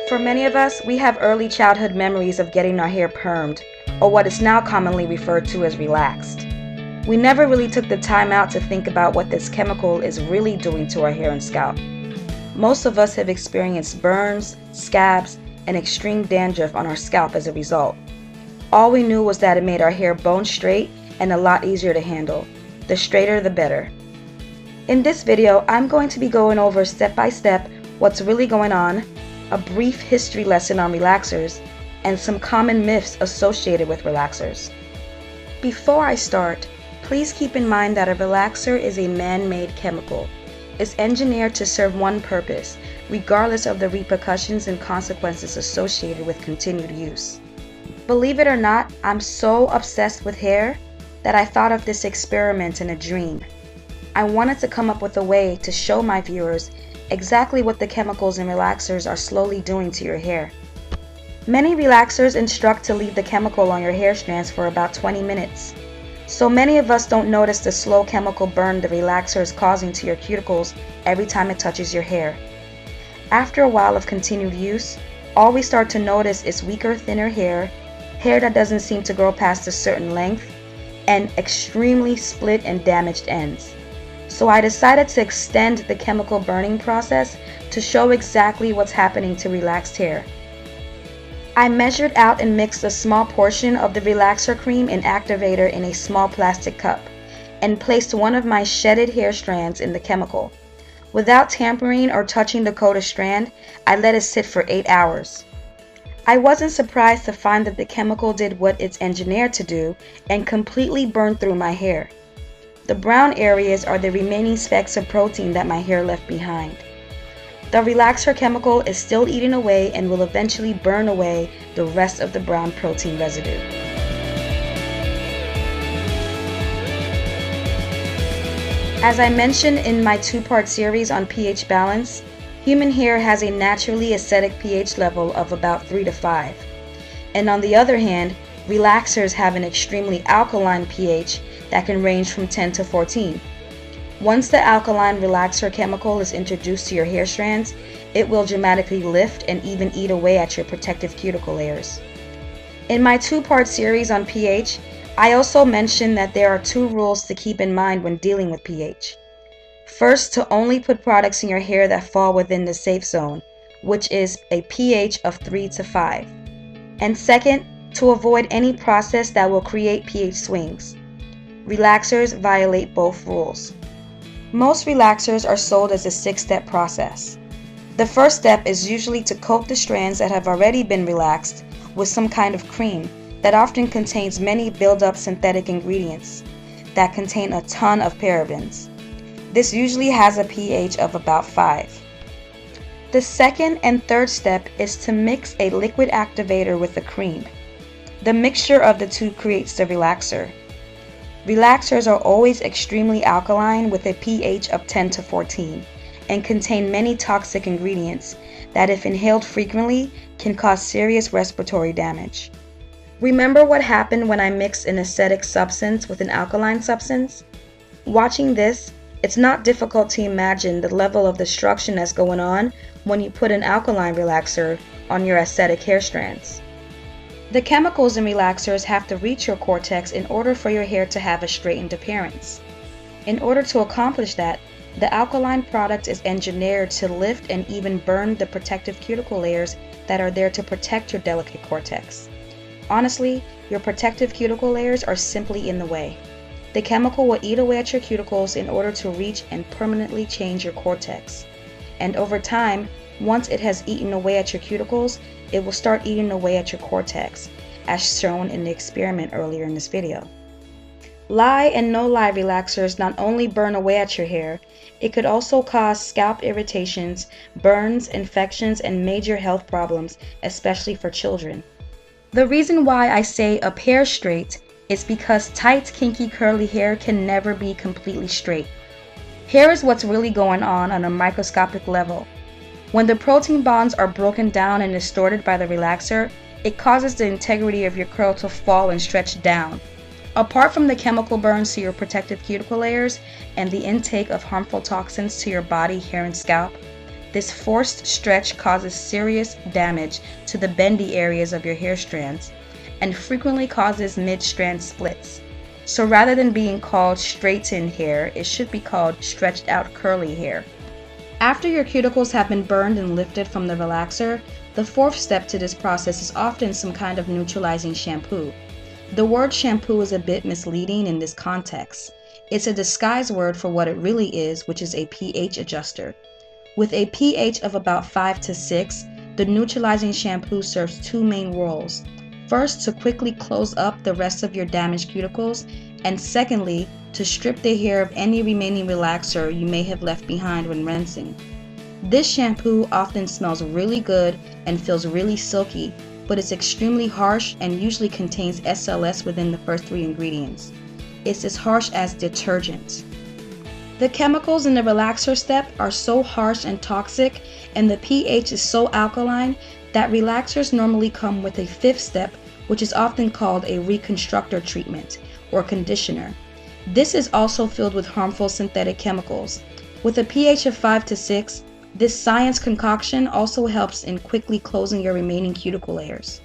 For many of us, we have early childhood memories of getting our hair permed, or what is now commonly referred to as relaxed. We never really took the time out to think about what this chemical is really doing to our hair and scalp. Most of us have experienced burns, scabs, and extreme dandruff on our scalp as a result. All we knew was that it made our hair bone straight and a lot easier to handle. The straighter the better. In this video, I'm going to be going over step by step what's really going on, a brief history lesson on relaxers, and some common myths associated with relaxers. Before I start, please keep in mind that a relaxer is a man-made chemical. It's engineered to serve one purpose, regardless of the repercussions and consequences associated with continued use. Believe it or not, I'm so obsessed with hair that I thought of this experiment in a dream. I wanted to come up with a way to show my viewers exactly what the chemicals in relaxers are slowly doing to your hair. Many relaxers instruct to leave the chemical on your hair strands for about 20 minutes. So many of us don't notice the slow chemical burn the relaxer is causing to your cuticles every time it touches your hair. After a while of continued use, all we start to notice is weaker, thinner hair that doesn't seem to grow past a certain length, and extremely split and damaged ends. So I decided to extend the chemical burning process to show exactly what's happening to relaxed hair. I measured out and mixed a small portion of the relaxer cream and activator in a small plastic cup and placed one of my shedded hair strands in the chemical. Without tampering or touching the coated strand, I let it sit for 8 hours. I wasn't surprised to find that the chemical did what it's engineered to do and completely burned through my hair. The brown areas are the remaining specks of protein that my hair left behind. The relaxer chemical is still eating away and will eventually burn away the rest of the brown protein residue. As I mentioned in my two-part series on pH balance, human hair has a naturally acidic pH level of about 3 to 5. And on the other hand, relaxers have an extremely alkaline pH that can range from 10 to 14. Once the alkaline relaxer chemical is introduced to your hair strands, it will dramatically lift and even eat away at your protective cuticle layers. In my two-part series on pH, I also mentioned that there are 2 rules to keep in mind when dealing with pH. First, to only put products in your hair that fall within the safe zone, which is a pH of 3 to 5. And second, to avoid any process that will create pH swings. Relaxers violate both rules. Most relaxers are sold as a 6-step process. The first step is usually to coat the strands that have already been relaxed with some kind of cream that often contains many build-up synthetic ingredients that contain a ton of parabens. This usually has a pH of about 5. The second and third step is to mix a liquid activator with the cream. The mixture of the two creates the relaxer. Relaxers are always extremely alkaline with a pH of 10 to 14 and contain many toxic ingredients that, if inhaled frequently, can cause serious respiratory damage. Remember what happened when I mixed an acidic substance with an alkaline substance? Watching this, it's not difficult to imagine the level of destruction that's going on when you put an alkaline relaxer on your acidic hair strands. The chemicals in relaxers have to reach your cortex in order for your hair to have a straightened appearance. In order to accomplish that, the alkaline product is engineered to lift and even burn the protective cuticle layers that are there to protect your delicate cortex. Honestly, your protective cuticle layers are simply in the way. The chemical will eat away at your cuticles in order to reach and permanently change your cortex. And over time, once it has eaten away at your cuticles, it will start eating away at your cortex, as shown in the experiment earlier in this video. Lye and no-lye relaxers not only burn away at your hair, it could also cause scalp irritations, burns, infections, and major health problems, especially for children. The reason why I say up hair straight is because tight, kinky, curly hair can never be completely straight. Hair is what's really going on a microscopic level. When the protein bonds are broken down and distorted by the relaxer, it causes the integrity of your curl to fall and stretch down. Apart from the chemical burns to your protective cuticle layers and the intake of harmful toxins to your body, hair, and scalp, This forced stretch causes serious damage to the bendy areas of your hair strands and frequently causes mid-strand splits. So rather than being called straightened hair, it should be called stretched out curly hair. After your cuticles have been burned and lifted from the relaxer, the fourth step to this process is often some kind of neutralizing shampoo. The word shampoo is a bit misleading in this context. It's a disguise word for what it really is, which is a pH adjuster. With a pH of about 5 to 6, the neutralizing shampoo serves two main roles. First, to quickly close up the rest of your damaged cuticles, and secondly, to strip the hair of any remaining relaxer you may have left behind when rinsing. This shampoo often smells really good and feels really silky, but it's extremely harsh and usually contains SLS within the first 3 ingredients. It's as harsh as detergent. The chemicals in the relaxer step are so harsh and toxic, and the pH is so alkaline that relaxers normally come with a 5th step, which is often called a reconstructor treatment or conditioner. This is also filled with harmful synthetic chemicals. With a pH of 5 to 6, this science concoction also helps in quickly closing your remaining cuticle layers.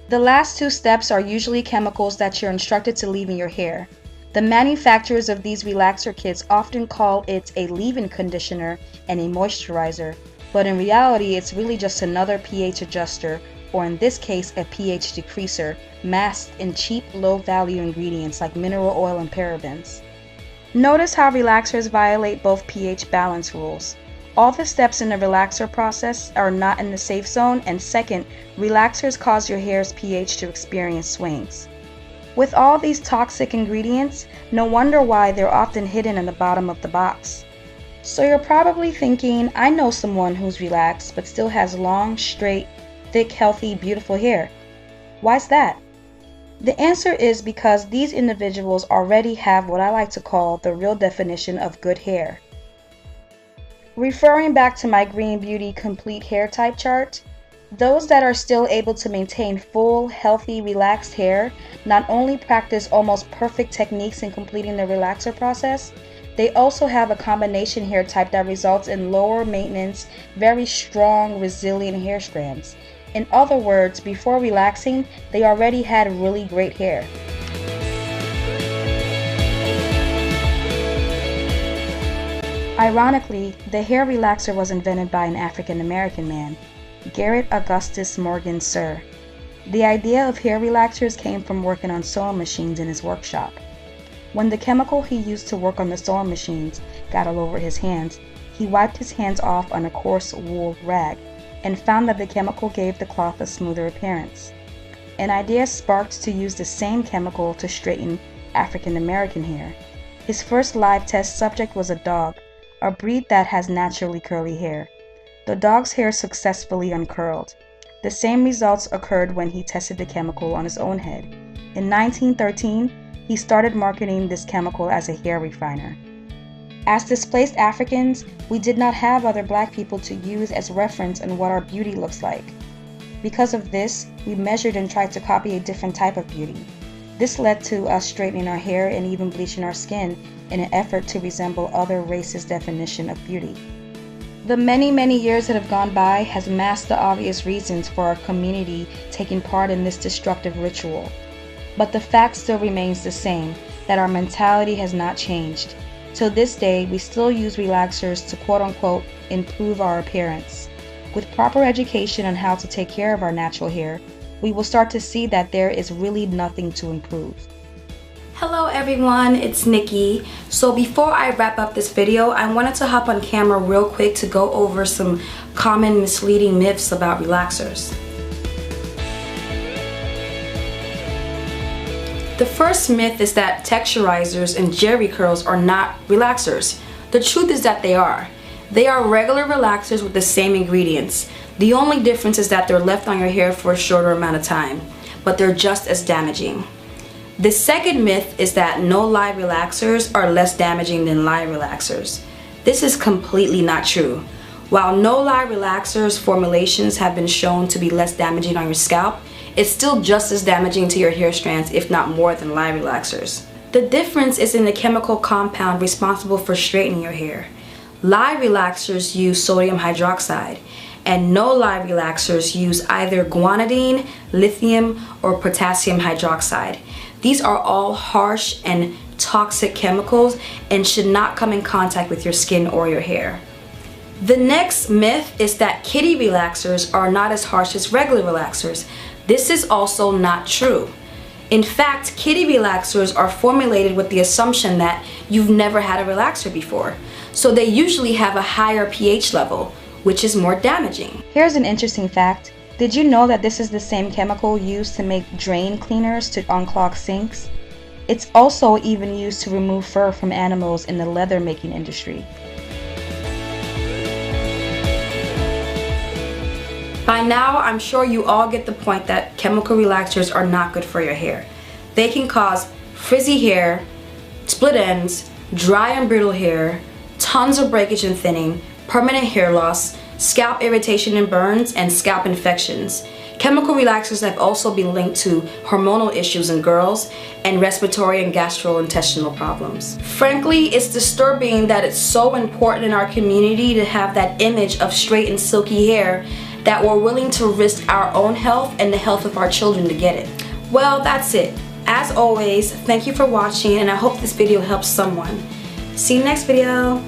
The last 2 steps are usually chemicals that you're instructed to leave in your hair. The manufacturers of these relaxer kits often call it a leave-in conditioner and a moisturizer, but in reality it's really just another pH adjuster, or in this case a pH decreaser, masked in cheap low-value ingredients like mineral oil and parabens. Notice how relaxers violate both pH balance rules. All the steps in the relaxer process are not in the safe zone, and second, relaxers cause your hair's pH to experience swings. With all these toxic ingredients, no wonder why they're often hidden in the bottom of the box. So you're probably thinking, I know someone who's relaxed but still has long, straight, thick, healthy, beautiful hair. Why's that? The answer is because these individuals already have what I like to call the real definition of good hair. Referring back to my GreenBeauty complete hair type chart, those that are still able to maintain full, healthy, relaxed hair not only practice almost perfect techniques in completing the relaxer process, they also have a combination hair type that results in lower maintenance, very strong, resilient hair strands. In other words, before relaxing, they already had really great hair. Ironically, the hair relaxer was invented by an African American man, Garrett Augustus Morgan Sir. The idea of hair relaxers came from working on sewing machines in his workshop. When the chemical he used to work on the sewing machines got all over his hands, he wiped his hands off on a coarse wool rag and found that the chemical gave the cloth a smoother appearance. An idea sparked to use the same chemical to straighten African American hair. His first live test subject was a dog, a breed that has naturally curly hair. The dog's hair successfully uncurled. The same results occurred when he tested the chemical on his own head. In 1913, he started marketing this chemical as a hair refiner. As displaced Africans, we did not have other black people to use as reference on what our beauty looks like. Because of this, we measured and tried to copy a different type of beauty. This led to us straightening our hair and even bleaching our skin in an effort to resemble other races' definition of beauty. The many years that have gone by has masked the obvious reasons for our community taking part in this destructive ritual. But the fact still remains the same, that our mentality has not changed. Till this day, we still use relaxers to quote-unquote improve our appearance. With proper education on how to take care of our natural hair, we will start to see that there is really nothing to improve. Hello everyone, it's Nikki. So before I wrap up this video, I wanted to hop on camera real quick to go over some common misleading myths about relaxers. The first myth is that texturizers and jerry curls are not relaxers. The truth is that they are. They are regular relaxers with the same ingredients. The only difference is that they're left on your hair for a shorter amount of time, but they're just as damaging. The second myth is that no-lye relaxers are less damaging than lye relaxers. This is completely not true. While no-lye relaxers formulations have been shown to be less damaging on your scalp, it's still just as damaging to your hair strands, if not more, than lye relaxers. The difference is in the chemical compound responsible for straightening your hair. Lye relaxers use sodium hydroxide, and no lye relaxers use either guanidine, lithium, or potassium hydroxide. These are all harsh and toxic chemicals and should not come in contact with your skin or your hair. The next myth is that kiddie relaxers are not as harsh as regular relaxers. This is also not true. In fact, kiddie relaxers are formulated with the assumption that you've never had a relaxer before. So they usually have a higher pH level, which is more damaging. Here's an interesting fact. Did you know that this is the same chemical used to make drain cleaners to unclog sinks? It's also even used to remove fur from animals in the leather making industry. By now, I'm sure you all get the point that chemical relaxers are not good for your hair. They can cause frizzy hair, split ends, dry and brittle hair, tons of breakage and thinning, permanent hair loss, scalp irritation and burns, and scalp infections. Chemical relaxers have also been linked to hormonal issues in girls and respiratory and gastrointestinal problems. Frankly, it's disturbing that it's so important in our community to have that image of straight and silky hair that we're willing to risk our own health and the health of our children to get it. Well, that's it. As always, thank you for watching, and I hope this video helps someone. See you next video.